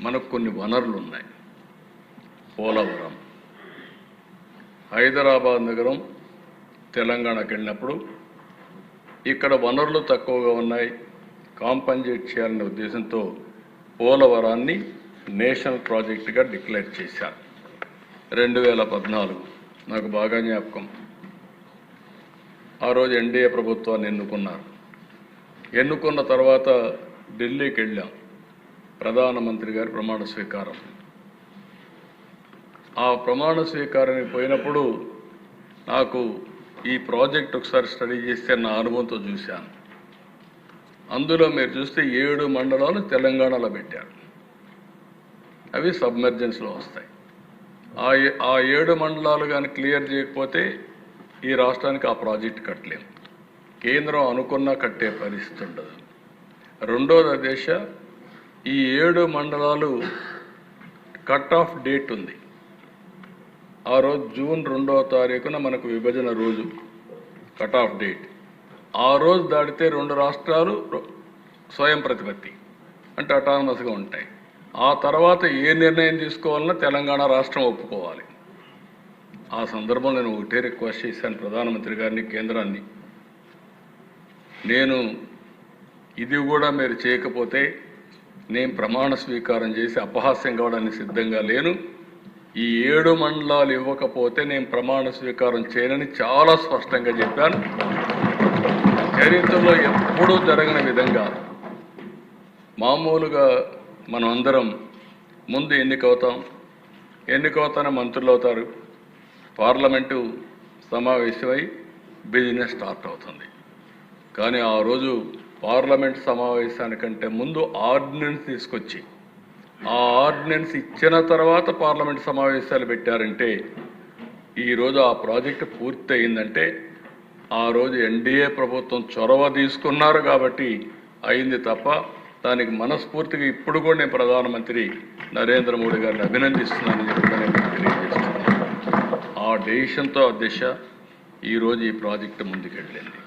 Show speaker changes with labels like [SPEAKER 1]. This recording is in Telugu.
[SPEAKER 1] మనకు కొన్ని వనరులు ఉన్నాయి. పోలవరం, హైదరాబాద్ నగరం తెలంగాణకి వెళ్ళినప్పుడు ఇక్కడ వనరులు తక్కువగా ఉన్నాయి, కాంపన్సేట్ చేయాలనే ఉద్దేశంతో పోలవరాన్ని నేషనల్ ప్రాజెక్టుగా డిక్లేర్ చేశారు. 2014 నాకు బాగా జ్ఞాపకం. ఆ రోజు ఎన్డీఏ ప్రభుత్వాన్ని ఎన్నుకున్నారు. ఎన్నుకున్న తర్వాత ఢిల్లీకి వెళ్ళాం, ప్రధానమంత్రి గారి ప్రమాణ స్వీకారం. ఆ ప్రమాణ స్వీకారానికి పోయినప్పుడు నాకు ఈ ప్రాజెక్ట్ ఒకసారి స్టడీ చేస్తే నా అనుభవంతో చూశాను. అందులో మీరు చూస్తే 7 మండలాలు తెలంగాణలో పెట్టారు. అవి సబ్మెర్జెన్స్లో వస్తాయి. ఆ 7 మండలాలు కానీ క్లియర్ చేయకపోతే ఈ రాష్ట్రానికి ఆ ప్రాజెక్ట్ కట్టలేము. కేంద్రం అనుకున్నా కట్టే పరిస్థితి ఉండదు. రెండోది దశ, ఈ 7 మండలాలు కట్ ఆఫ్ డేట్ ఉంది. ఆ రోజు జూన్ 2వ తారీఖున మనకు విభజన రోజు కట్ ఆఫ్ డేట్. ఆ రోజు దాటితే 2 రాష్ట్రాలు స్వయం ప్రతిపత్తి అంటే అటానమస్గా ఉంటాయి. ఆ తర్వాత ఏ నిర్ణయం తీసుకోవాలన్నా తెలంగాణ రాష్ట్రం ఒప్పుకోవాలి. ఆ సందర్భంలో నేను ఒకటే రిక్వెస్ట్ చేశాను ప్రధానమంత్రి గారిని, కేంద్రాన్ని. నేను ఇది కూడా మీరు చేయకపోతే నేను ప్రమాణ స్వీకారం చేసి అపహాస్యం కావడానికి సిద్ధంగా లేను. ఈ 7 మండలాలు ఇవ్వకపోతే నేను ప్రమాణ స్వీకారం చేయనని చాలా స్పష్టంగా చెప్పాను. చరిత్రలో ఎప్పుడూ జరగని విధంగా మామూలుగా మనం అందరం ముందు ఎన్నికవుతానే మంత్రులు అవుతారు, పార్లమెంటు సమావేశమై బిజినెస్ స్టార్ట్ అవుతుంది. కానీ ఆ రోజు పార్లమెంట్ సమావేశానికంటే ముందు ఆర్డినెన్స్ తీసుకొచ్చి ఆ ఆర్డినెన్స్ ఇచ్చిన తర్వాత పార్లమెంట్ సమావేశాలు పెట్టారంటే ఈరోజు ఆ ప్రాజెక్టు పూర్తి అయిందంటే ఆ రోజు ఎన్డీఏ ప్రభుత్వం చొరవ తీసుకున్నారు కాబట్టి అయింది తప్ప దానికి మనస్ఫూర్తిగా ఇప్పుడు కూడా నేను ప్రధానమంత్రి నరేంద్ర మోడీ గారిని అభినందిస్తున్నానని చెప్పి నేను తెలియజేస్తున్నాను. ఆ డెసిషన్తో ఆ దిశ ఈరోజు ఈ ప్రాజెక్టు ముందుకెళ్ళింది.